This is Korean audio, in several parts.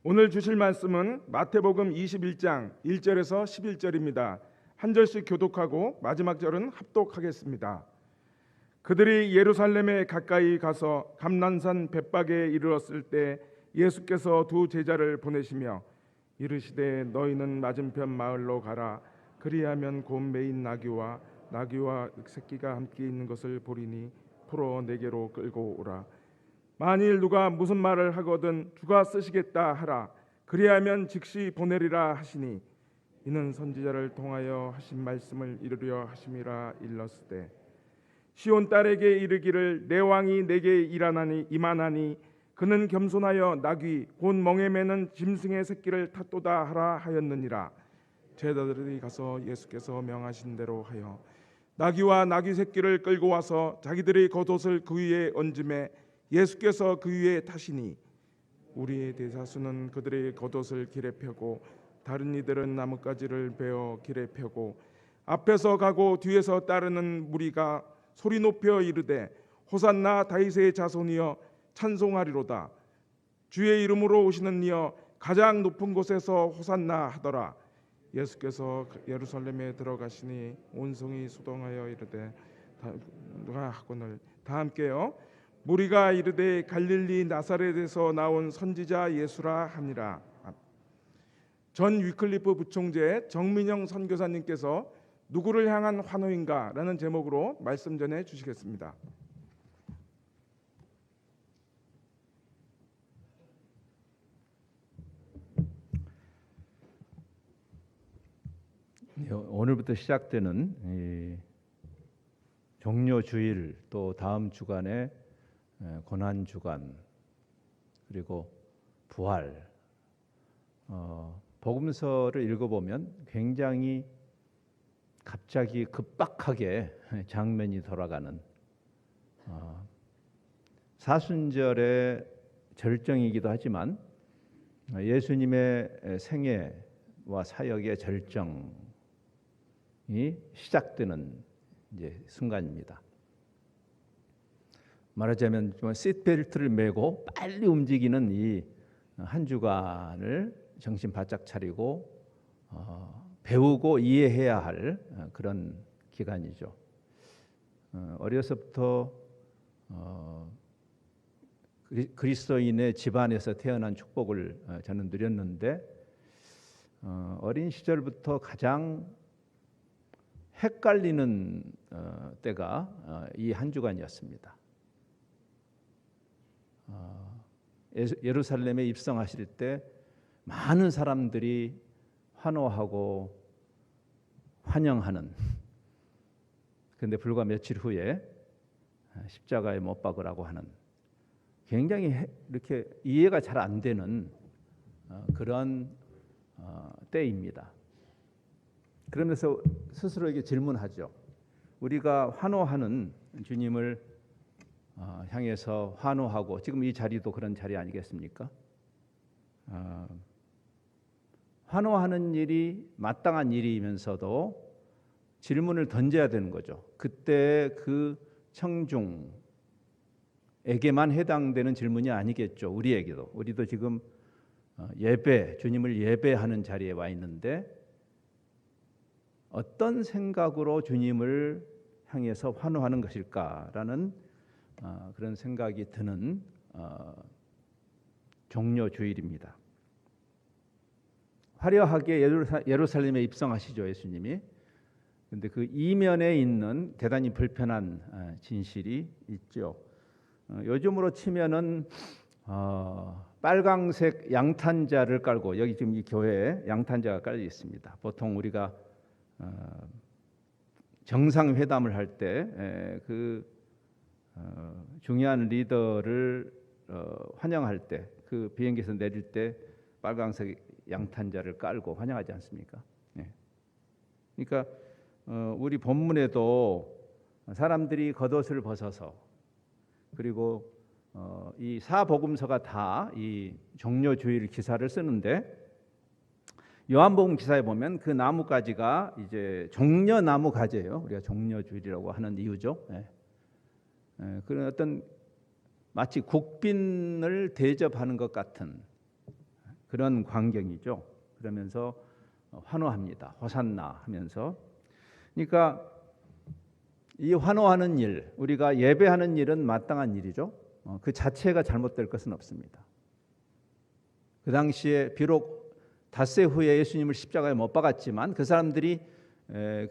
오늘 주실 말씀은 마태복음 21장 1절에서 11절입니다. 한 절씩 교독하고 마지막 절은 합독하겠습니다. 그들이 예루살렘에 가까이 가서 감난산 벳박에 이르렀을 때 예수께서 두 제자를 보내시며 이르시되 너희는 맞은편 마을로 가라. 그리하면 곧 매인 나귀와 새끼가 함께 있는 것을 보리니 풀어 내게로 끌고 오라. 만일 누가 무슨 말을 하거든 주가 쓰시겠다 하라. 그리하면 즉시 보내리라 하시니 이는 선지자를 통하여 하신 말씀을 이루려 하심이라 일렀으되 시온 딸에게 이르기를 내 왕이 내게 임하나니 그는 겸손하여 나귀 곧 멍에 매는 짐승의 새끼를 탔도다 하라 하였느니라. 제자들이 가서 예수께서 명하신 대로 하여 나귀와 나귀 새끼를 끌고 와서 자기들의 겉옷을 그 위에 얹음에 예수께서 그 위에 타시니 우리의 대사수는 그들의 겉옷을 길에 펴고 다른 이들은 나뭇가지를 베어 길에 펴고 앞에서 가고 뒤에서 따르는 무리가 소리 높여 이르되 호산나 다윗의 자손이여 찬송하리로다. 주의 이름으로 오시는 이여 가장 높은 곳에서 호산나 하더라. 예수께서 예루살렘에 들어가시니 온 성이 소동하여 이르되 누가 하거늘 다 함께요. 무리가 이르되 갈릴리 나사렛에서 나온 선지자 예수라 하니라. 전 위클리프 부총재 정민영 선교사님께서 누구를 향한 환호인가 라는 제목으로 말씀 전해 주시겠습니다. 오늘부터 시작되는 종료주일 또 다음 주간에 고난주간 그리고 부활 복음서를 읽어보면 굉장히 갑자기 급박하게 장면이 돌아가는 사순절의 절정이기도 하지만 예수님의 생애와 사역의 절정이 시작되는 이제 순간입니다. 말하자면 시트벨트를 메고 빨리 움직이는 이 한 주간을 정신 바짝 차리고 배우고 이해해야 할 그런 기간이죠. 어려서부터 그리스도인의 집안에서 태어난 축복을 저는 누렸는데 어린 시절부터 가장 헷갈리는 때가 이 한 주간이었습니다. 예루살렘에 입성하실 때 많은 사람들이 환호하고 환영하는, 그런데 불과 며칠 후에 십자가에 못 박으라고 하는 굉장히 이렇게 이해가 잘 안 되는 그런 때입니다. 그러면서 스스로에게 질문하죠. 우리가 환호하는 주님을 향해서 환호하고, 지금 이 자리도 그런 자리 아니겠습니까? 환호하는 일이 마땅한 일이면서도 질문을 던져야 되는 거죠. 그때 그 청중에게만 해당되는 질문이 아니겠죠. 우리에게도. 우리도 지금 예배, 주님을 예배하는 자리에 와 있는데 어떤 생각으로 주님을 향해서 환호하는 것일까라는 그런 생각이 드는 종료주일입니다. 화려하게 예루살렘에 입성하시죠, 예수님이. 그런데 그 이면에 있는 대단히 불편한 진실이 있죠. 요즘으로 치면은 빨강색 양탄자를 깔고, 여기 지금 이 교회에 양탄자가 깔려 있습니다. 보통 우리가 정상회담을 할 때 그 중요한 리더를 환영할 때, 그 비행기에서 내릴 때 빨강색 양탄자를 깔고 환영하지 않습니까? 그러니까 우리 본문에도 사람들이 겉옷을 벗어서, 그리고 이 사복음서가 다 이 종료주일 기사를 쓰는데, 요한복음 기사에 보면 그 나무가지가 이제 종려나무 가지예요. 우리가 종료주일이라고 하는 이유죠. 그런 어떤 마치 국빈을 대접하는 것 같은 그런 광경이죠. 그러면서 환호합니다. 호산나 하면서. 그러니까 이 환호하는 일, 우리가 예배하는 일은 마땅한 일이죠. 그 자체가 잘못될 것은 없습니다. 그 당시에 비록 닷새 후에 예수님을 십자가에 못 박았지만 그 사람들이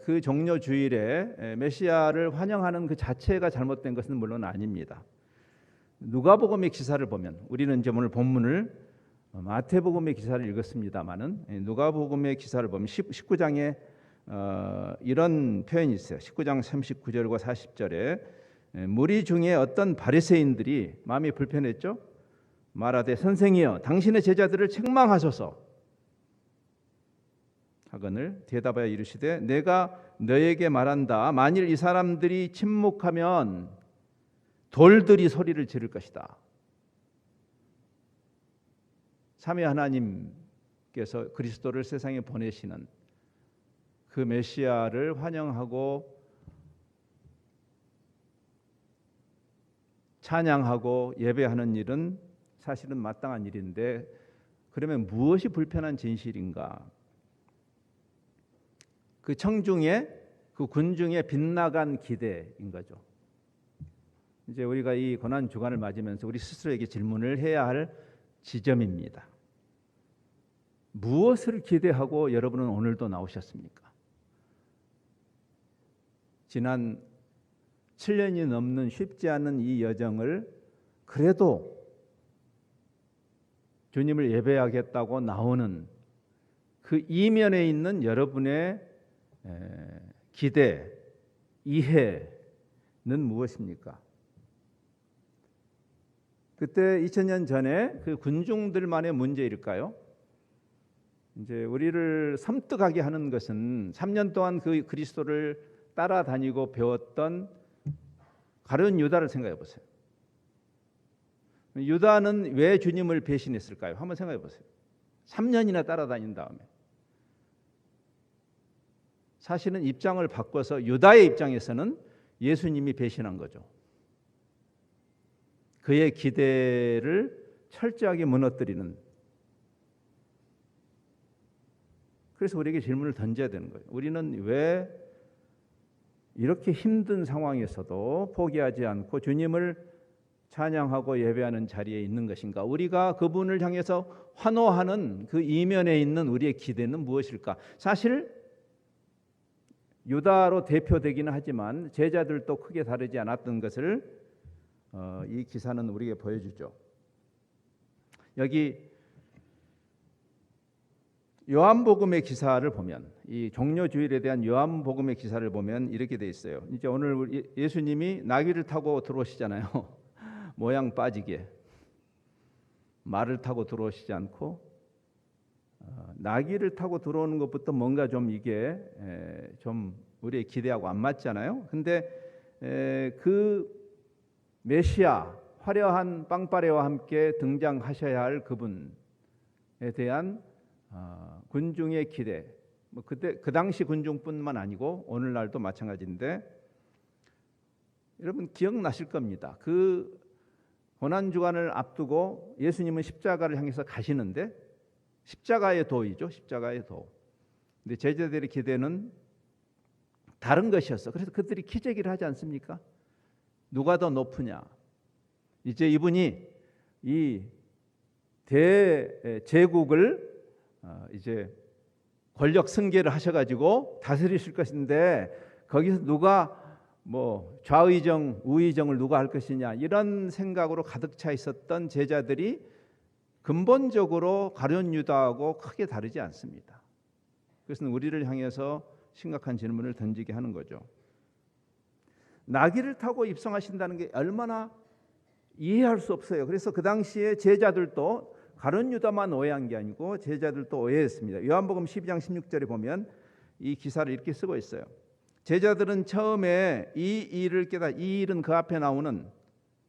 그 종려 주일에 메시아를 환영하는 그 자체가 잘못된 것은 물론 아닙니다. 누가복음의 기사를 보면, 우리는 이제 오늘 본문을 마태복음의 기사를 읽었습니다마는 누가복음의 기사를 보면 19장에 이런 표현이 있어요. 19장 39절과 40절에 무리 중에 어떤 바리새인들이 마음이 불편했죠. 말하되 선생이여 당신의 제자들을 책망하소서 하거늘 대답하여 이르시되 내가 너에게 말한다. 만일 이 사람들이 침묵하면 돌들이 소리를 지를 것이다. 삼위 하나님께서 그리스도를 세상에 보내시는 그 메시아를 환영하고 찬양하고 예배하는 일은 사실은 마땅한 일인데, 그러면 무엇이 불편한 진실인가? 그 청중의, 그 군중의 빗나간 기대인 거죠. 이제 우리가 이 고난 주간을 맞으면서 우리 스스로에게 질문을 해야 할 지점입니다. 무엇을 기대하고 여러분은 오늘도 나오셨습니까? 지난 7년이 넘는 쉽지 않은 이 여정을 그래도 주님을 예배하겠다고 나오는 그 이면에 있는 여러분의 기대, 이해는 무엇입니까? 그때 2000년 전에 그 군중들만의 문제일까요? 이제 우리를 섬뜩하게 하는 것은 3년 동안 그 그리스도를 따라다니고 배웠던 가룟 유다를 생각해 보세요. 유다는 왜 주님을 배신했을까요? 한번 생각해 보세요. 3년이나 따라다닌 다음에 사실은 입장을 바꿔서 유다의 입장에서는 예수님이 배신한 거죠. 그의 기대를 철저하게 무너뜨리는. 그래서 우리에게 질문을 던져야 되는 거예요. 우리는 왜 이렇게 힘든 상황에서도 포기하지 않고 주님을 찬양하고 예배하는 자리에 있는 것인가? 우리가 그분을 향해서 환호하는 그 이면에 있는 우리의 기대는 무엇일까? 사실 유다로 대표되기는 하지만 제자들도 크게 다르지 않았던 것을 이 기사는 우리에게 보여주죠. 여기 요한복음의 기사를 보면, 이 종려주일에 대한 요한복음의 기사를 보면 이렇게 돼 있어요. 이제 오늘 예수님이 나귀를 타고 들어오시잖아요. 모양 빠지게 말을 타고 들어오시지 않고 나귀를 타고 들어오는 것부터 뭔가 좀 이게 좀 우리의 기대하고 안 맞잖아요. 근데 그 메시아, 화려한 빵빠레와 함께 등장하셔야 할 그분에 대한 군중의 기대, 뭐 그때 그 당시 군중뿐만 아니고 오늘날도 마찬가지인데, 여러분 기억나실 겁니다. 그 고난 주간을 앞두고 예수님은 십자가를 향해서 가시는데, 십자가의 도이죠, 십자가의 도. 근데 제자들의 기대는 다른 것이었어. 그래서 그들이 기재기를 하지 않습니까? 누가 더 높으냐? 이제 이분이 이 대제국을 이제 권력 승계를 하셔가지고 다스리실 것인데, 거기서 누가 뭐 좌의정 우의정을 누가 할 것이냐, 이런 생각으로 가득 차 있었던 제자들이 근본적으로 가룟 유다하고 크게 다르지 않습니다. 그것은 우리를 향해서 심각한 질문을 던지게 하는 거죠. 나귀를 타고 입성하신다는 게 얼마나 이해할 수 없어요. 그래서 그 당시에 제자들도 가룟 유다만 오해한 게 아니고 제자들도 오해했습니다. 요한복음 12장 16절에 보면 이 기사를 이렇게 쓰고 있어요. 제자들은 처음에 이 일은 그 앞에 나오는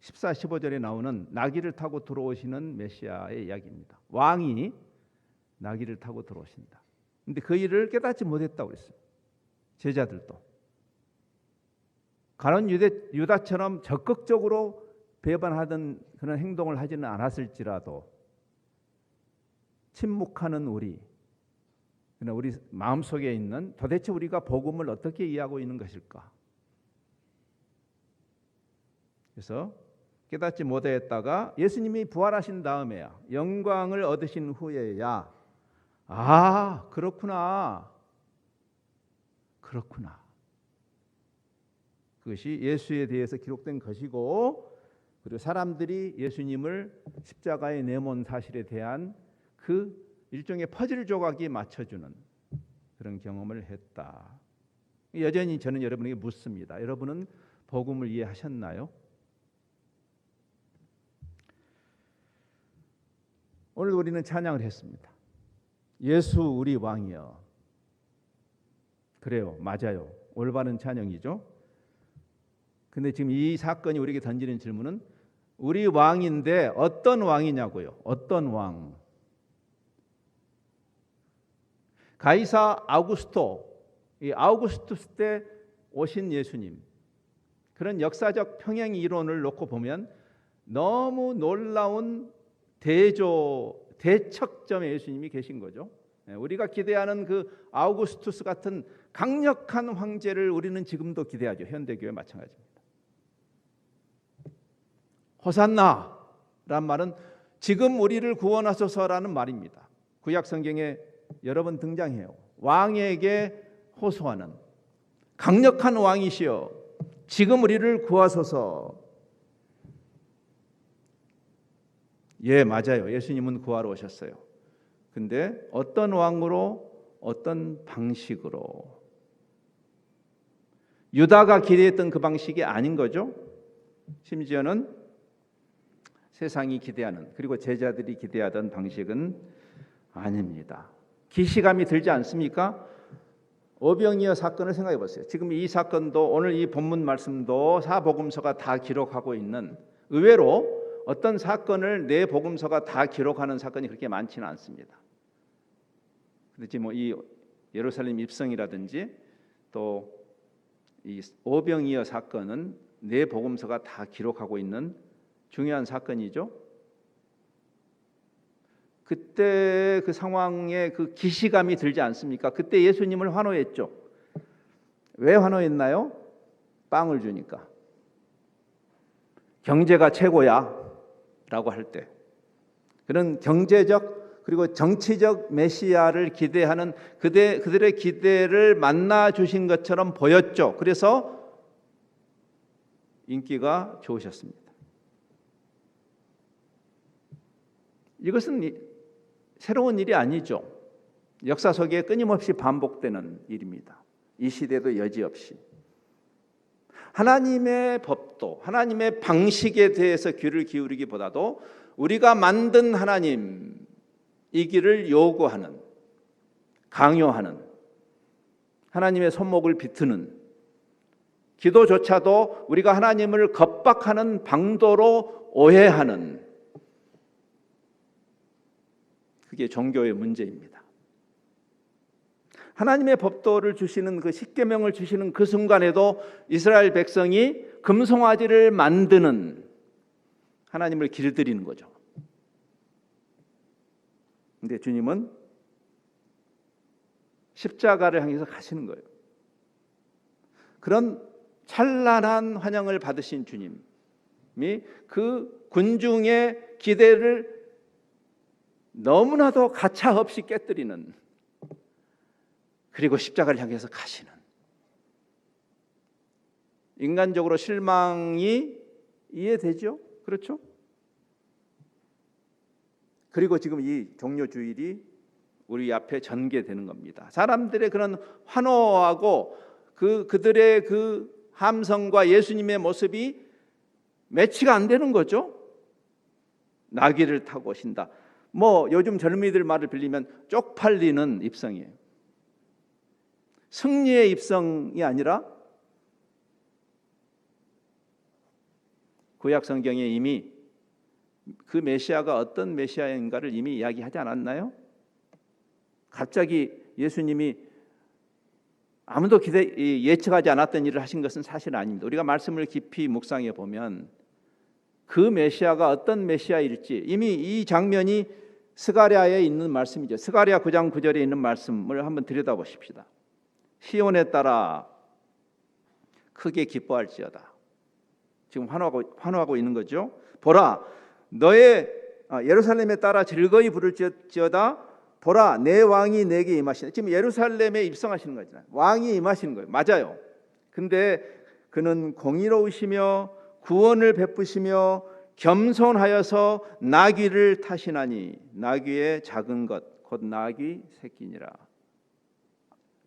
14, 15절에 나오는 나귀를 타고 들어오시는 메시아의 이야기입니다. 왕이 나귀를 타고 들어오신다. 근데 그 일을 깨닫지 못했다고 그랬어요. 제자들도. 가룟 유다처럼 적극적으로 배반하던 그런 행동을 하지는 않았을지라도 침묵하는 우리 마음속에 있는 도대체 우리가 복음을 어떻게 이해하고 있는 것일까? 그래서 깨닫지 못했다가 예수님이 부활하신 다음에야, 영광을 얻으신 후에야, 아, 그렇구나. 그것이 예수에 대해서 기록된 것이고, 그리고 사람들이 예수님을 십자가에 내몬 사실에 대한 그 일종의 퍼즐 조각이 맞춰주는 그런 경험을 했다. 여전히 저는 여러분에게 묻습니다. 여러분은 복음을 이해하셨나요? 오늘 우리는 찬양을 했습니다. 예수 우리 왕이여. 그래요, 맞아요. 올바른 찬양이죠. 근데 지금 이 사건이 우리에게 던지는 질문은 우리 왕인데 어떤 왕이냐고요. 어떤 왕? 가이사 아우구스토, 이 아우구스투스 때 오신 예수님, 그런 역사적 평행 이론을 놓고 보면 너무 놀라운 대척점에 예수님이 계신 거죠. 우리가 기대하는 그 아우구스투스 같은 강력한 황제를 우리는 지금도 기대하죠. 현대교회 마찬가지입니다. 호산나란 말은 지금 우리를 구원하소서라는 말입니다. 구약 성경에 여러 번 등장해요. 왕에게 호소하는 강력한 왕이시여, 지금 우리를 구하소서. 예, 맞아요. 예수님은 구하러 오셨어요. 근데 어떤 왕으로, 어떤 방식으로? 유다가 기대했던 그 방식이 아닌 거죠. 심지어는 세상이 기대하는, 그리고 제자들이 기대하던 방식은 아닙니다. 기시감이 들지 않습니까? 오병이어 사건을 생각해 보세요. 지금 이 사건도, 오늘 이 본문 말씀도 사복음서가 다 기록하고 있는, 의외로 어떤 사건을 네 복음서가 다 기록하는 사건이 그렇게 많지는 않습니다. 그렇지, 뭐 이 예루살렘 입성이라든지 또 이 오병이어 사건은 네 복음서가 다 기록하고 있는 중요한 사건이죠. 그때 그 상황에 그 기시감이 들지 않습니까? 그때 예수님을 환호했죠. 왜 환호했나요? 빵을 주니까. 경제가 최고야 라고 할 때, 그런 경제적 그리고 정치적 메시아를 기대하는 그들의 기대를 만나 주신 것처럼 보였죠. 그래서 인기가 좋으셨습니다. 이것은 새로운 일이 아니죠. 역사 속에 끊임없이 반복되는 일입니다. 이 시대도 여지없이. 하나님의 법도, 하나님의 방식에 대해서 귀를 기울이기보다도 우리가 만든 하나님이기를 요구하는, 강요하는, 하나님의 손목을 비트는, 기도조차도 우리가 하나님을 겁박하는 방도로 오해하는, 그게 종교의 문제입니다. 하나님의 법도를 주시는, 그 십계명을 주시는 그 순간에도 이스라엘 백성이 금송아지를 만드는, 하나님을 길들이는 거죠. 근데 주님은 십자가를 향해서 가시는 거예요. 그런 찬란한 환영을 받으신 주님이 그 군중의 기대를 너무나도 가차없이 깨뜨리는, 그리고 십자가를 향해서 가시는, 인간적으로 실망이 이해되죠? 그렇죠? 그리고 지금 이 종료주일이 우리 앞에 전개되는 겁니다. 사람들의 그런 환호하고 그들의 그 함성과 예수님의 모습이 매치가 안 되는 거죠. 나귀를 타고 오신다. 뭐 요즘 젊은이들 말을 빌리면 쪽팔리는 입성이에요. 승리의 입성이 아니라, 구약 성경에 이미 그 메시아가 어떤 메시아인가를 이미 이야기하지 않았나요? 갑자기 예수님이 아무도 예측하지 않았던 일을 하신 것은 사실 아닙니다. 우리가 말씀을 깊이 묵상해 보면 그 메시아가 어떤 메시아일지 이미 이 장면이 스가랴에 있는 말씀이죠. 스가랴 9장 9절에 있는 말씀을 한번 들여다보십시다. 시온에 따라 크게 기뻐할지어다. 지금 환호하고 있는 거죠. 보라, 예루살렘에 따라 즐거이 부를지어다. 보라, 내 왕이 내게 임하시네. 지금 예루살렘에 입성하시는 거잖아요. 왕이 임하시는 거예요. 맞아요. 근데 그는 공의로우시며 구원을 베푸시며 겸손하여서 나귀를 타시나니 나귀의 작은 것 곧 나귀 새끼니라.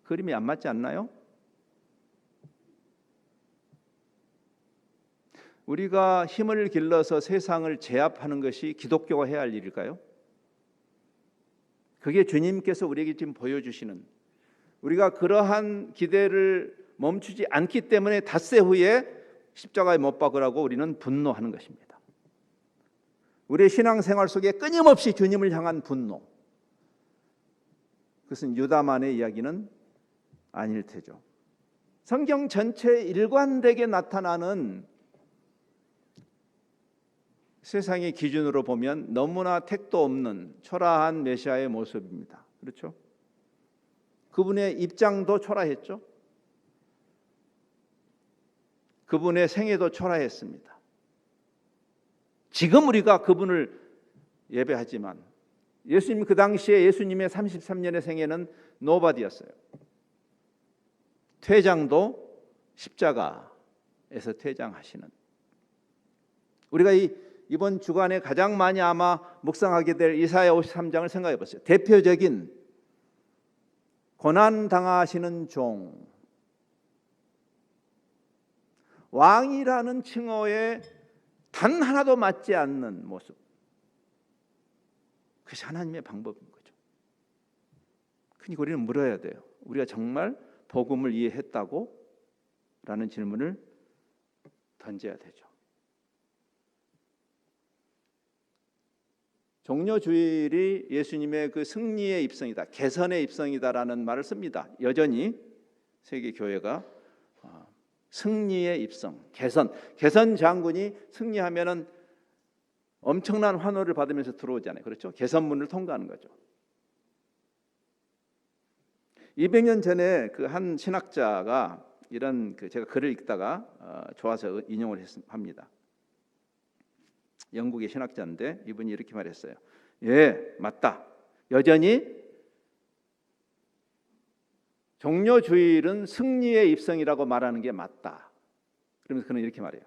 그림이 안 맞지 않나요? 우리가 힘을 길러서 세상을 제압하는 것이 기독교가 해야 할 일일까요? 그게 주님께서 우리에게 지금 보여주시는, 우리가 그러한 기대를 멈추지 않기 때문에 닷새 후에 십자가에 못 박으라고 우리는 분노하는 것입니다. 우리의 신앙생활 속에 끊임없이 주님을 향한 분노, 그것은 유다만의 이야기는 아닐 테죠. 성경 전체에 일관되게 나타나는 세상의 기준으로 보면 너무나 택도 없는 초라한 메시아의 모습입니다. 그렇죠? 그분의 입장도 초라했죠. 그분의 생애도 초라했습니다. 지금 우리가 그분을 예배하지만 예수님, 그 당시에 예수님의 33년의 생애는 노바디였어요. 퇴장도 십자가에서 퇴장하시는, 우리가 이번 주간에 가장 많이 아마 묵상하게 될 이사야 53장을 생각해 보세요. 대표적인 고난당하시는 종, 왕이라는 칭호에 단 하나도 맞지 않는 모습, 그것이 하나님의 방법인 거죠. 그러니까 우리는 물어야 돼요. 우리가 정말 복음을 이해했다고? 라는 질문을 던져야 되죠. 종려주일이 예수님의 그 승리의 입성이다, 개선의 입성이다라는 말을 씁니다. 여전히 세계 교회가 승리의 입성, 개선 장군이 승리하면은 엄청난 환호를 받으면서 들어오잖아요. 그렇죠? 개선문을 통과하는 거죠. 200년 전에 그 한 신학자가 이런 제가 글을 읽다가 좋아서 인용을 합니다. 영국의 신학자인데 이분이 이렇게 말했어요. 예, 맞다. 여전히 종려주일은 승리의 입성이라고 말하는 게 맞다. 그러면서 그는 이렇게 말해요.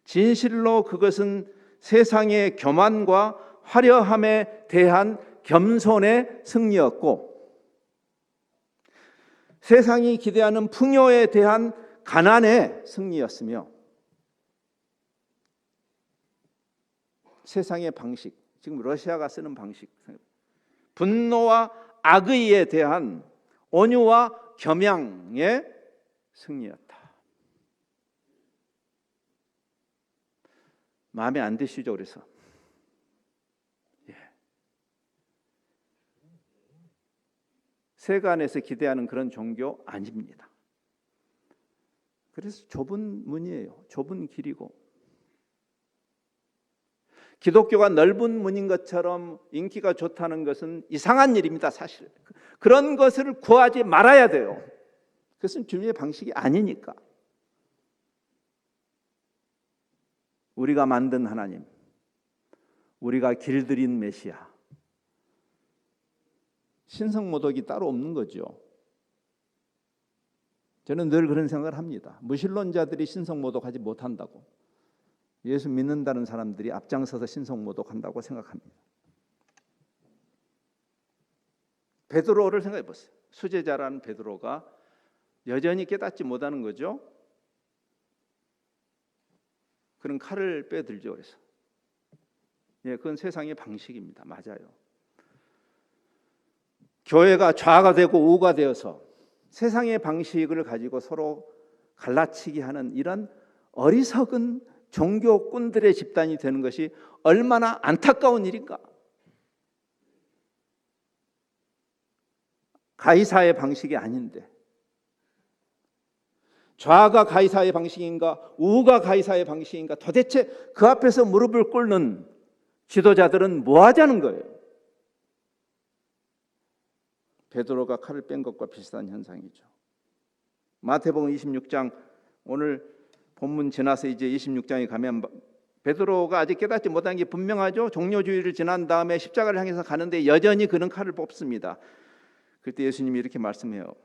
진실로 그것은 세상의 교만과 화려함에 대한 겸손의 승리였고, 세상이 기대하는 풍요에 대한 가난의 승리였으며, 세상의 방식, 지금 러시아가 쓰는 방식, 분노와 악의에 대한 온유와 겸양의 승리였다. 마음에 안 드시죠? 그래서 세간에서 기대하는 그런 종교 아닙니다. 그래서 좁은 문이에요. 좁은 길이고, 기독교가 넓은 문인 것처럼 인기가 좋다는 것은 이상한 일입니다. 사실 그런 것을 구하지 말아야 돼요. 그것은 주님의 방식이 아니니까. 우리가 만든 하나님, 우리가 길들인 메시아, 신성모독이 따로 없는 거죠. 저는 늘 그런 생각을 합니다. 무신론자들이 신성모독하지 못한다고, 예수 믿는다는 사람들이 앞장서서 신성모독한다고 생각합니다. 베드로를 생각해 보세요. 수제자라는 베드로가 여전히 깨닫지 못하는 거죠. 그런 칼을 빼들죠. 그래서 그건 세상의 방식입니다. 맞아요. 교회가 좌가 되고 우가 되어서 세상의 방식을 가지고 서로 갈라치기 하는 이런 어리석은 종교꾼들의 집단이 되는 것이 얼마나 안타까운 일인가. 가이사의 방식이 아닌데, 좌가 가이사의 방식인가 우가 가이사의 방식인가, 도대체 그 앞에서 무릎을 꿇는 지도자들은 뭐 하자는 거예요? 베드로가 칼을 뺀 것과 비슷한 현상이죠. 마태복음 26장, 오늘 본문 지나서 이제 26장에 가면 베드로가 아직 깨닫지 못한 게 분명하죠. 종료주의를 지난 다음에 십자가를 향해서 가는데 여전히 그는 칼을 뽑습니다. 그때 예수님이 이렇게 말씀해요.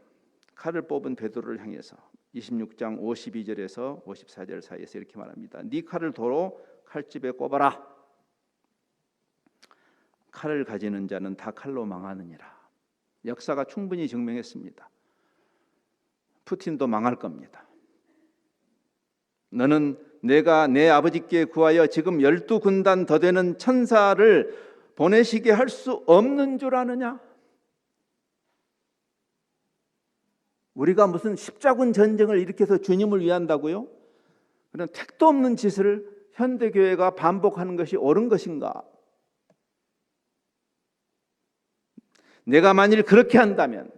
칼을 뽑은 베드로를 향해서 26장 52절에서 54절 사이에서 이렇게 말합니다. 네 칼을 도로 칼집에 꼽아라. 칼을 가지는 자는 다 칼로 망하느니라. 역사가 충분히 증명했습니다. 푸틴도 망할 겁니다. 너는 내가 내 아버지께 구하여 지금 12군단 더 되는 천사를 보내시게 할 수 없는 줄 아느냐? 우리가 무슨 십자군 전쟁을 일으켜서 주님을 위한다고요? 그런 택도 없는 짓을 현대교회가 반복하는 것이 옳은 것인가? 내가 만일 그렇게 한다면,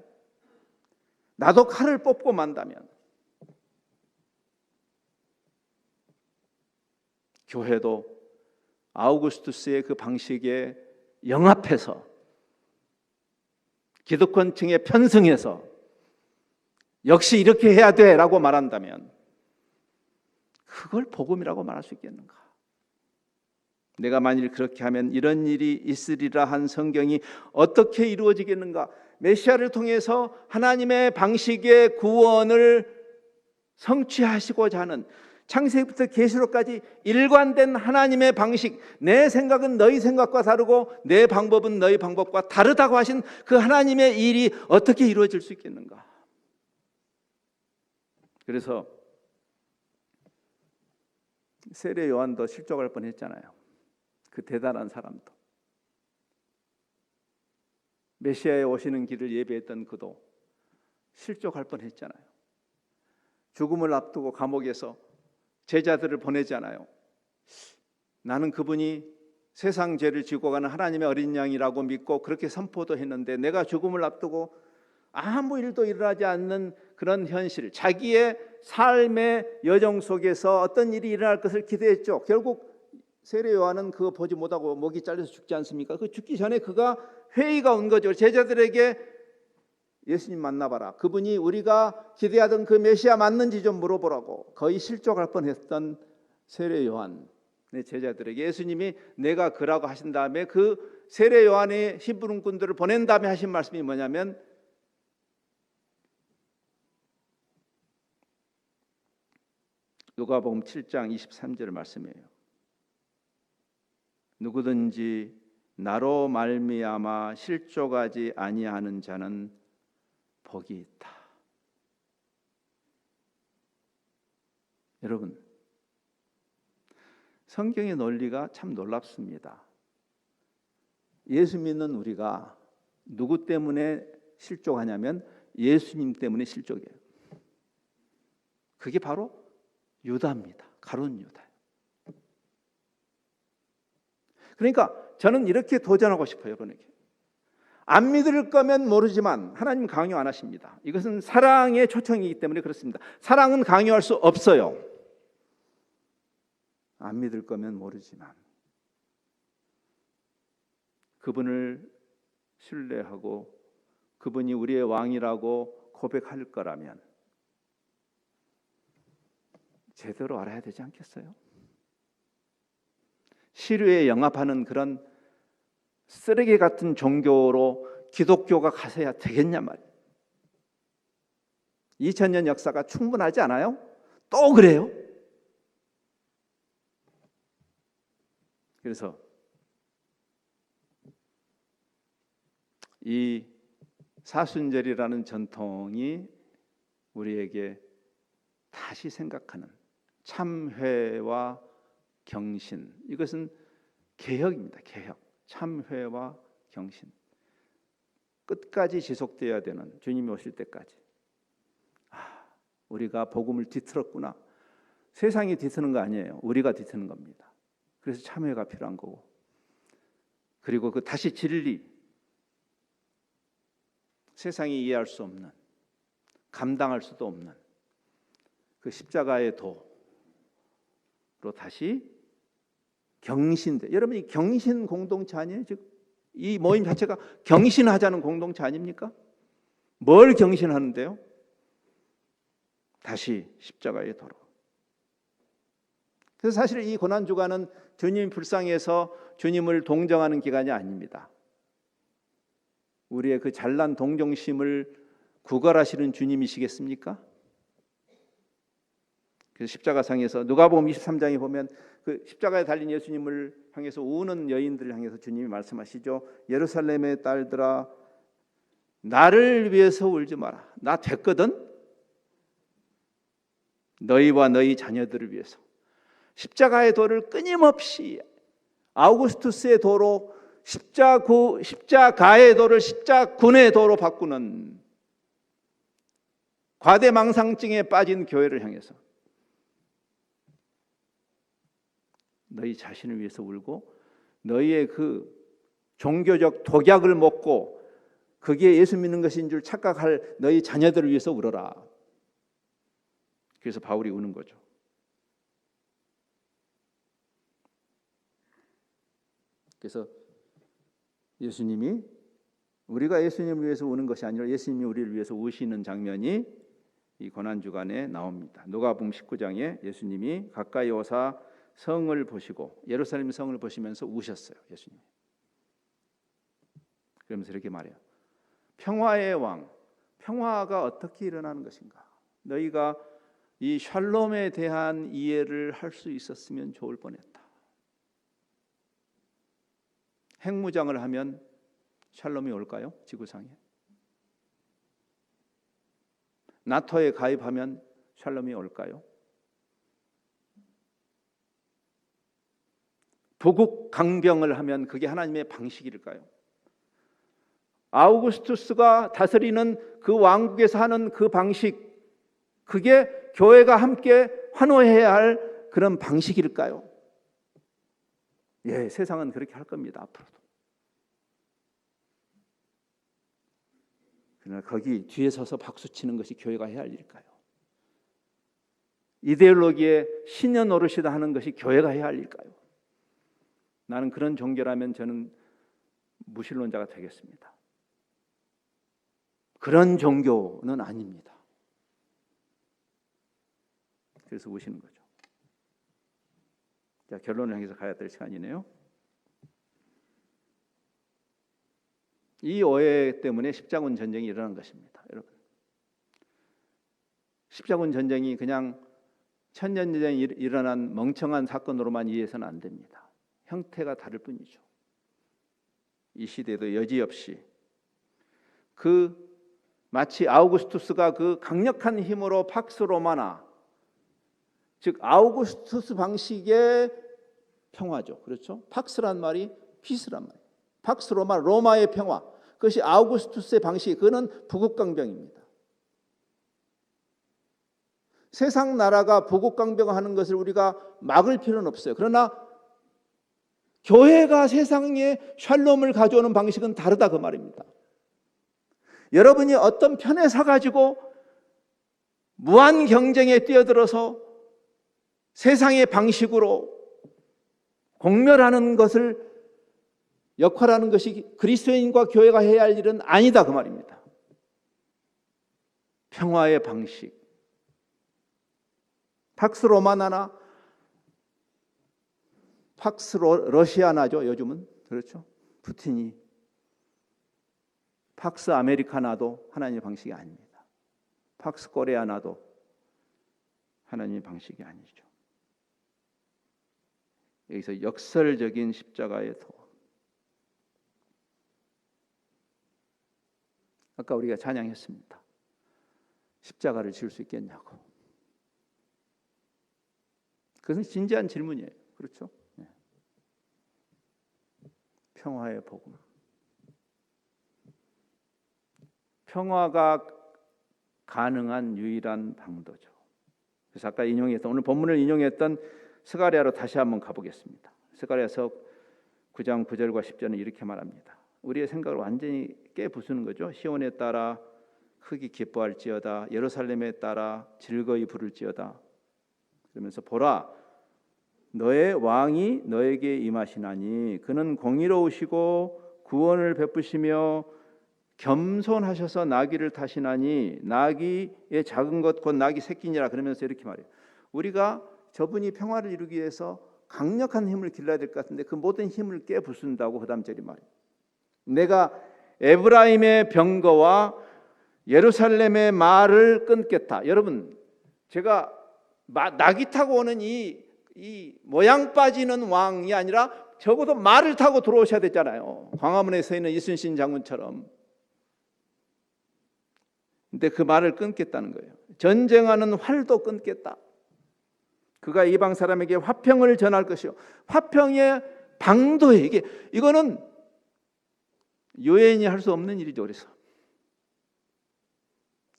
나도 칼을 뽑고 만다면, 교회도 아우구스투스의 그 방식에 영합해서 기득권층에 편승해서 역시 이렇게 해야 돼라고 말한다면 그걸 복음이라고 말할 수 있겠는가? 내가 만일 그렇게 하면 이런 일이 있으리라 한 성경이 어떻게 이루어지겠는가? 메시아를 통해서 하나님의 방식의 구원을 성취하시고자 하는 창세기부터 계시록까지 일관된 하나님의 방식, 내 생각은 너희 생각과 다르고 내 방법은 너희 방법과 다르다고 하신 그 하나님의 일이 어떻게 이루어질 수 있겠는가? 그래서 세례 요한도 실족할 뻔했잖아요. 그 대단한 사람도. 메시아의 오시는 길을 예배했던 그도 실족할 뻔했잖아요. 죽음을 앞두고 감옥에서 제자들을 보내잖아요. 나는 그분이 세상 죄를 지고 가는 하나님의 어린 양이라고 믿고 그렇게 선포도 했는데 내가 죽음을 앞두고 아무 일도 일어나지 않는 그런 현실, 자기의 삶의 여정 속에서 어떤 일이 일어날 것을 기대했죠. 결국 세례 요한은 그거 보지 못하고 목이 잘려서 죽지 않습니까? 그 죽기 전에 그가 회의가 온 거죠. 제자들에게 예수님 만나봐라. 그분이 우리가 기대하던 그 메시아 맞는지 좀 물어보라고. 거의 실족할 뻔했던 세례 요한의 제자들에게 예수님이 내가 그라고 하신 다음에 그 세례 요한의 심부름꾼들을 보낸 다음에 하신 말씀이 뭐냐면 누가복음 7장 23절 말씀이에요. 누구든지 나로 말미암아 실족하지 아니하는 자는 복이 있다. 여러분, 성경의 논리가 참 놀랍습니다. 예수 믿는 우리가 누구 때문에 실족하냐면 예수님 때문에 실족해요. 그게 바로 유다입니다. 가룟 유다. 그러니까 저는 이렇게 도전하고 싶어요, 여러분에게. 안 믿을 거면 모르지만 하나님 강요 안 하십니다. 이것은 사랑의 초청이기 때문에 그렇습니다. 사랑은 강요할 수 없어요. 안 믿을 거면 모르지만 그분을 신뢰하고 그분이 우리의 왕이라고 고백할 거라면 제대로 알아야 되지 않겠어요? 시류에 영합하는 그런 쓰레기 같은 종교로 기독교가 가서야 되겠냐 말이에요. 2000년 역사가 충분하지 않아요? 또 그래요? 그래서 이 사순절이라는 전통이 우리에게 다시 생각하는 참회와 경신, 이것은 개혁입니다. 개혁. 참회와 경신. 끝까지 지속되어야 되는, 주님이 오실 때까지. 우리가 복음을 뒤틀었구나. 세상이 뒤트는 거 아니에요. 우리가 뒤트는 겁니다. 그래서 참회가 필요한 거고. 그리고 그 다시 진리, 세상이 이해할 수 없는, 감당할 수도 없는 그 십자가의 도로 다시 경신대. 여러분이 경신 공동체 아니에요? 즉 이 모임 자체가 경신하자는 공동체 아닙니까? 뭘 경신하는데요? 다시 십자가의 도로. 그래서 사실 이 고난 주간은 주님이 불쌍해서 주님을 동정하는 기간이 아닙니다. 우리의 그 잘난 동정심을 구걸하시는 주님이시겠습니까? 그래서 십자가상에서 누가복음 23장에 보면 그 십자가에 달린 예수님을 향해서 우는 여인들을 향해서 주님이 말씀하시죠. 예루살렘의 딸들아, 나를 위해서 울지 마라. 나 됐거든. 너희와 너희 자녀들을 위해서. 십자가의 도를 끊임없이 아우구스투스의 도로 십자가의 도를 십자군의 도로 바꾸는 과대망상증에 빠진 교회를 향해서 너희 자신을 위해서 울고 너희의 그 종교적 독약을 먹고 그게 예수 믿는 것인 줄 착각할 너희 자녀들을 위해서 울어라. 그래서 바울이 우는 거죠. 그래서 예수님이 우리가 예수님을 위해서 우는 것이 아니라 예수님이 우리를 위해서 우시는 장면이 이 고난주간에 나옵니다. 누가복음 19장에 예수님이 가까이 오사 성을 보시고 예루살렘 성을 보시면서 우셨어요. 예수님. 그러면서 이렇게 말해요. 평화의 왕, 평화가 어떻게 일어나는 것인가? 너희가 이 샬롬에 대한 이해를 할 수 있었으면 좋을 뻔했다. 핵무장을 하면 샬롬이 올까요? 지구상에. 나토에 가입하면 샬롬이 올까요? 부국 강병을 하면 그게 하나님의 방식일까요? 아우구스투스가 다스리는 그 왕국에서 하는 그 방식, 그게 교회가 함께 환호해야 할 그런 방식일까요? 예, 세상은 그렇게 할 겁니다. 앞으로도. 그러나 거기 뒤에 서서 박수치는 것이 교회가 해야 할 일일까요? 이데올로기에 신여 노릇이다 하는 것이 교회가 해야 할 일일까요? 나는 그런 종교라면 저는 무신론자가 되겠습니다. 그런 종교는 아닙니다. 그래서 우시는 거죠. 자, 결론을 향해서 가야 될 시간이네요. 이 오해 때문에 십자군 전쟁이 일어난 것입니다. 여러분, 십자군 전쟁이 그냥 천년전쟁에 일어난 멍청한 사건으로만 이해해서는 안 됩니다. 형태가 다를 뿐이죠. 이 시대도 여지없이 그 마치 아우구스투스가 그 강력한 힘으로 팍스 로마나, 즉 아우구스투스 방식의 평화죠. 그렇죠? 팍스란 말이 피스란 말이에요. 팍스 로마, 로마의 평화. 그것이 아우구스투스의 방식, 그거는 부국강병입니다. 세상 나라가 부국강병하는 것을 우리가 막을 필요는 없어요. 그러나 교회가 세상에 샬롬을 가져오는 방식은 다르다 그 말입니다. 여러분이 어떤 편에 서가지고 무한 경쟁에 뛰어들어서 세상의 방식으로 공멸하는 것을 역할하는 것이 그리스도인과 교회가 해야 할 일은 아니다 그 말입니다. 평화의 방식, 팍스 로마나나 팍스 러시아나죠. 요즘은 그렇죠. 푸틴이 팍스 아메리카나도 하나님의 방식이 아닙니다. 팍스 코레아나도 하나님의 방식이 아니죠. 여기서 역설적인 십자가의 도. 아까 우리가 찬양했습니다. 십자가를 지을 수 있겠냐고. 그것은 진지한 질문이에요. 그렇죠? 네. 평화의 복음. 평화가 가능한 유일한 방도죠. 그래서 아까 인용했던, 오늘 본문을 인용했던 스가랴로 다시 한번 가보겠습니다. 스가랴서 9장 9절과 10절은 이렇게 말합니다. 우리의 생각을 완전히 깨부수는 거죠. 시온에 따라 크게 기뻐할지어다, 예루살렘에 따라 즐거이 부를지어다. 그러면서 보라, 너의 왕이 너에게 임하시나니 그는 공의로우시고 구원을 베푸시며 겸손하셔서 나귀를 타시나니 나귀의 작은 것 곧 나귀 새끼니라. 그러면서 이렇게 말해요. 우리가 저분이 평화를 이루기 위해서 강력한 힘을 길러야 될 것 같은데 그 모든 힘을 깨부순다고 그다음 절이 말해요. 내가 에브라임의 병거와 예루살렘의 말을 끊겠다. 여러분, 제가 나귀 타고 오는 이 모양 빠지는 왕이 아니라 적어도 말을 타고 들어오셔야 됐잖아요. 광화문에 서 있는 이순신 장군처럼. 근데 그 말을 끊겠다는 거예요. 전쟁하는 활도 끊겠다. 그가 이방 사람에게 화평을 전할 것이요. 화평의 방도에 이거는 유엔이 할 수 없는 일이죠. 그래서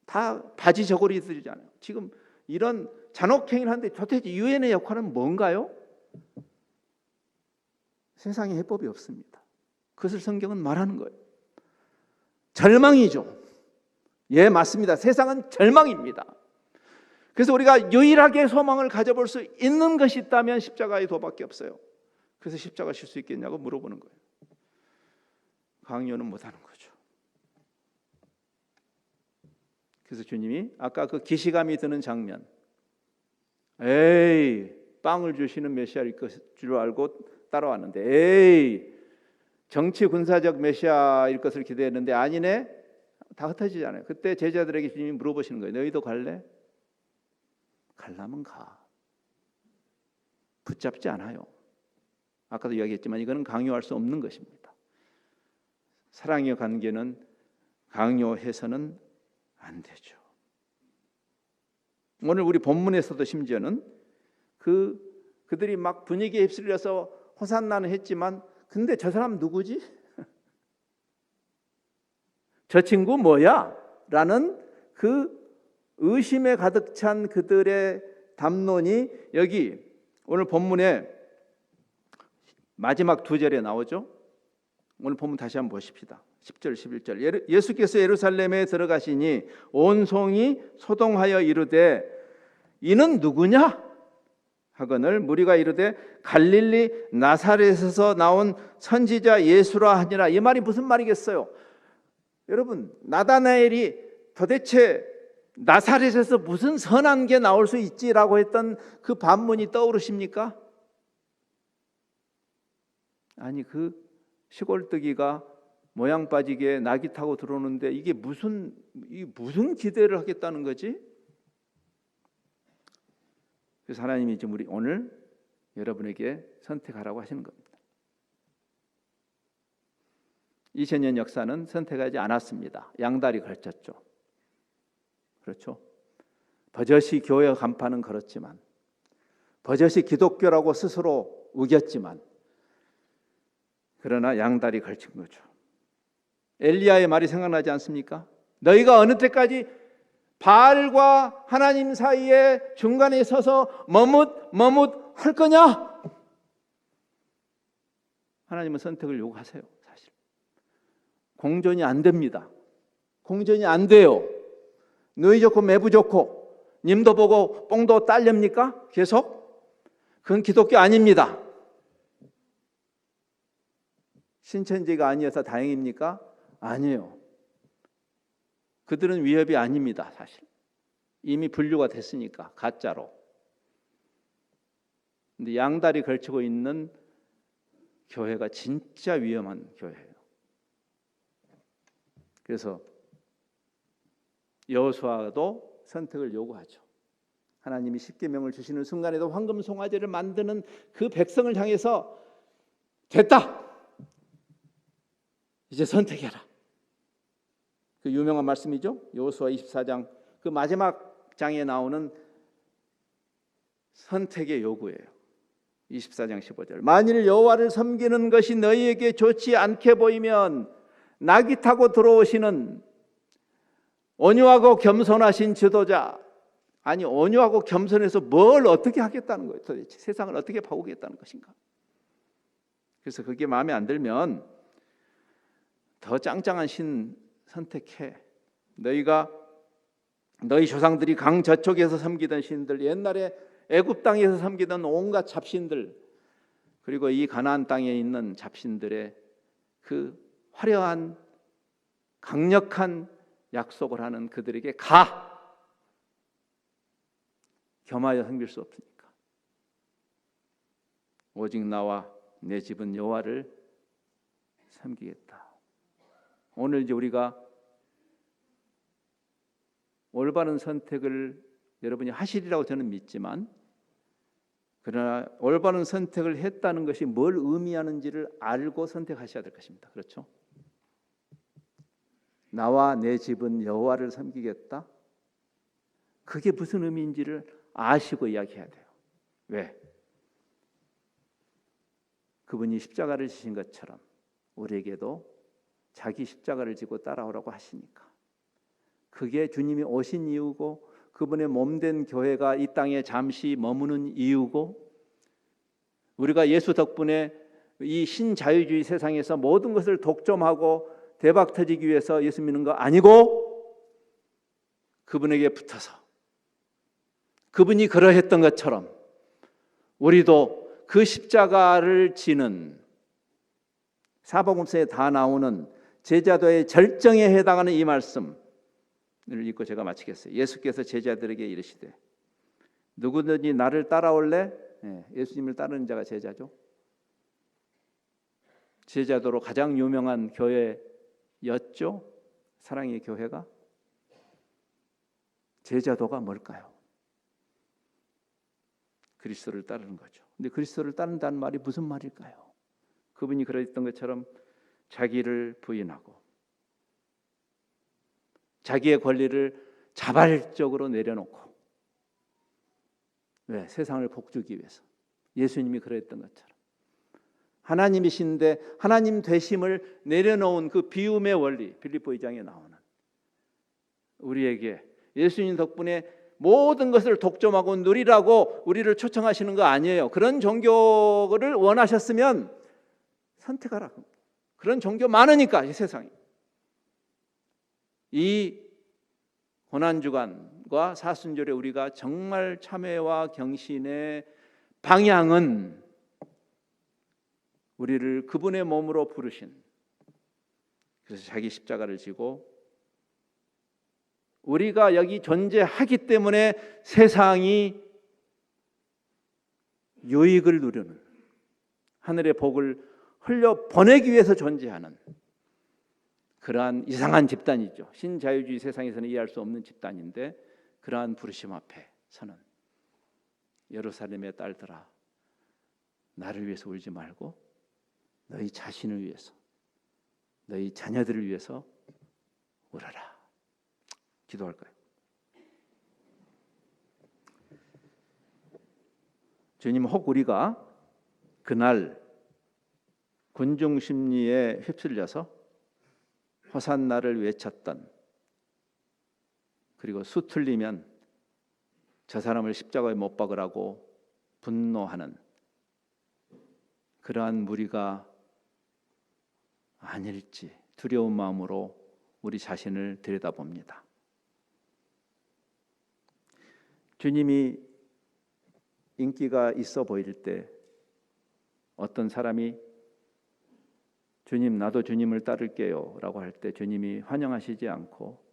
다 바지 저고리들이잖아요. 지금 이런 잔혹행위를 하는데 도대체 유엔의 역할은 뭔가요? 세상에 해법이 없습니다. 그것을 성경은 말하는 거예요. 절망이죠. 예, 맞습니다. 세상은 절망입니다. 그래서 우리가 유일하게 소망을 가져볼 수 있는 것이 있다면 십자가의 도밖에 없어요. 그래서 십자가 쉴 수 있겠냐고 물어보는 거예요. 강요는 못하는 거죠. 그래서 주님이 아까 그 기시감이 드는 장면, 에이, 빵을 주시는 메시아일 줄 알고 따라왔는데, 에이, 정치 군사적 메시아일 것을 기대했는데 아니네. 다 흩어지잖아요. 그때 제자들에게 주님이 물어보시는 거예요. 너희도 갈래? 갈라면 가. 붙잡지 않아요. 아까도 이야기했지만 이거는 강요할 수 없는 것입니다. 사랑의 관계는 강요해서는 안 되죠. 오늘 우리 본문에서도 심지어는 그들이 막 분위기에 휩쓸려서 호산나는 했지만 근데 저 사람 누구지? 저 친구 뭐야? 라는 그 의심에 가득 찬 그들의 담론이 여기 오늘 본문에 마지막 두 절에 나오죠. 오늘 본문 다시 한번 보십시다. 10절 11절. 예수께서 예루살렘에 들어가시니 온 성이 소동하여 이르되 이는 누구냐? 하거늘 무리가 이르되 갈릴리 나사렛에서 나온 선지자 예수라 하니라. 이 말이 무슨 말이겠어요? 여러분, 나다나엘이 도대체 나사렛에서 무슨 선한 게 나올 수 있지라고 했던 그 반문이 떠오르십니까? 아니, 그 시골뜨기가 모양 빠지게 낙이 타고 들어오는데 이게 무슨 기대를 하겠다는 거지? 그래서 하나님이 지금 오늘 여러분에게 선택하라고 하시는 겁니다. 2000년 역사는 선택하지 않았습니다. 양다리 걸쳤죠. 그렇죠. 버젓이 교회 간파는 그렇지만, 버젓이 기독교라고 스스로 우겼지만, 그러나 양다리 걸친 거죠. 엘리야의 말이 생각나지 않습니까? 너희가 어느 때까지 바알과 하나님 사이에 중간에 서서 머뭇 할 거냐? 하나님은 선택을 요구하세요. 사실 공존이 안 됩니다. 공존이 안 돼요. 너희 좋고 매부 좋고 님도 보고 뽕도 딸렵니까? 계속? 그건 기독교 아닙니다. 신천지가 아니어서 다행입니까? 아니에요. 그들은 위협이 아닙니다. 사실 이미 분류가 됐으니까 가짜로. 근데 양다리 걸치고 있는 교회가 진짜 위험한 교회예요. 그래서 여호수아도 선택을 요구하죠. 하나님이 십계명을 주시는 순간에도 황금 송아지를 만드는 그 백성을 향해서 됐다. 이제 선택해라. 그 유명한 말씀이죠. 여호수아 24장 그 마지막 장에 나오는 선택의 요구예요. 24장 15절. 만일 여호와를 섬기는 것이 너희에게 좋지 않게 보이면 나귀 타고 들어오시는 온유하고 겸손하신 지도자, 아니 온유하고 겸손해서 뭘 어떻게 하겠다는 거예요? 도대체 세상을 어떻게 바꾸겠다는 것인가? 그래서 그게 마음에 안 들면 더 짱짱한 신 선택해. 너희 조상들이 강 저쪽에서 섬기던 신들, 옛날에 애굽 땅에서 섬기던 온갖 잡신들, 그리고 이 가나안 땅에 있는 잡신들의 그 화려한 강력한 약속을 하는 그들에게 겸하여 섬길 수 없으니까 오직 나와 내 집은 여호와를 섬기겠다. 오늘 이제 우리가 올바른 선택을 여러분이 하시리라고 저는 믿지만, 그러나 올바른 선택을 했다는 것이 뭘 의미하는지를 알고 선택하셔야 될 것입니다. 그렇죠? 나와 내 집은 여호와를 섬기겠다. 그게 무슨 의미인지를 아시고 이야기해야 돼요. 왜? 그분이 십자가를 지신 것처럼 우리에게도 자기 십자가를 지고 따라오라고 하시니까, 그게 주님이 오신 이유고 그분의 몸된 교회가 이 땅에 잠시 머무는 이유고, 우리가 예수 덕분에 이 신자유주의 세상에서 모든 것을 독점하고 대박 터지기 위해서 예수 믿는 거 아니고, 그분에게 붙어서 그분이 그러했던 것처럼 우리도 그 십자가를 지는, 사복음서에 다 나오는 제자도의 절정에 해당하는 이 말씀을 읽고 제가 마치겠어요. 예수께서 제자들에게 이르시되 누구든지 나를 따라올래? 예수님을 따르는 자가 제자죠. 제자도로 가장 유명한 교회였죠. 사랑의 교회가. 제자도가 뭘까요? 그리스도를 따르는 거죠. 근데 그리스도를 따른다는 말이 무슨 말일까요? 그분이 그랬던 것처럼 자기를 부인하고 자기의 권리를 자발적으로 내려놓고, 왜? 세상을 복주기 위해서. 예수님이 그랬던 것처럼 하나님이신데 하나님 되심을 내려놓은 그 비움의 원리, 빌립보 2장에 나오는, 우리에게 예수님 덕분에 모든 것을 독점하고 누리라고 우리를 초청하시는 거 아니에요. 그런 종교를 원하셨으면 선택하라. 그런 종교 많으니까 이 세상에. 이 고난주간과 사순절에 우리가 정말 참회와 경신의 방향은 우리를 그분의 몸으로 부르신, 그래서 자기 십자가를 지고 우리가 여기 존재하기 때문에 세상이 유익을 누리는, 하늘의 복을 흘려보내기 위해서 존재하는 그러한 이상한 집단이죠. 신자유주의 세상에서는 이해할 수 없는 집단인데, 그러한 부르심 앞에 서는 예루살렘의 딸들아, 나를 위해서 울지 말고 너희 자신을 위해서, 너희 자녀들을 위해서 울어라. 기도할까요? 주님, 혹 우리가 그날 군중심리에 휩쓸려서 호산나를 외쳤던, 그리고 수틀리면 저 사람을 십자가에 못 박으라고 분노하는 그러한 무리가 아닐지 두려운 마음으로 우리 자신을 들여다봅니다. 주님이 인기가 있어 보일 때 어떤 사람이 주님, 나도 주님을 따를게요 라고 할 때 주님이 환영하시지 않고,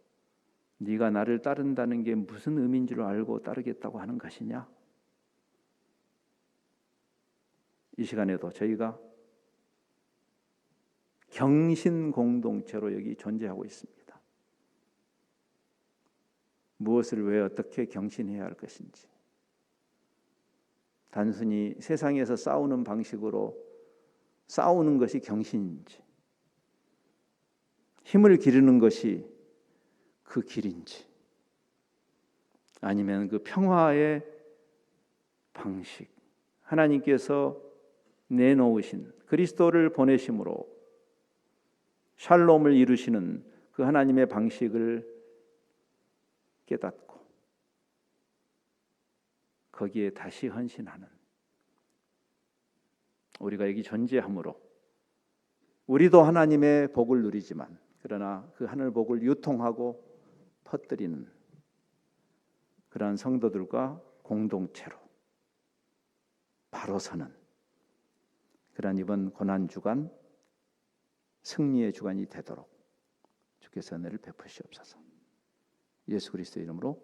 네가 나를 따른다는 게 무슨 의미인 줄 알고 따르겠다고 하는 것이냐? 이 시간에도 저희가 경신 공동체로 여기 존재하고 있습니다. 무엇을 왜 어떻게 경신해야 할 것인지, 단순히 세상에서 싸우는 방식으로 싸우는 것이 경신인지, 힘을 기르는 것이 그 길인지, 아니면 그 평화의 방식, 하나님께서 내놓으신 그리스도를 보내심으로 샬롬을 이루시는 그 하나님의 방식을 깨닫고 거기에 다시 헌신하는, 우리가 여기 존재함으로 우리도 하나님의 복을 누리지만, 그러나 그 하늘 복을 유통하고 퍼뜨리는 그러한 성도들과 공동체로 바로 서는 그러한 이번 고난 주간 승리의 주간이 되도록 주께서 은혜를 베푸시옵소서. 예수 그리스도의 이름으로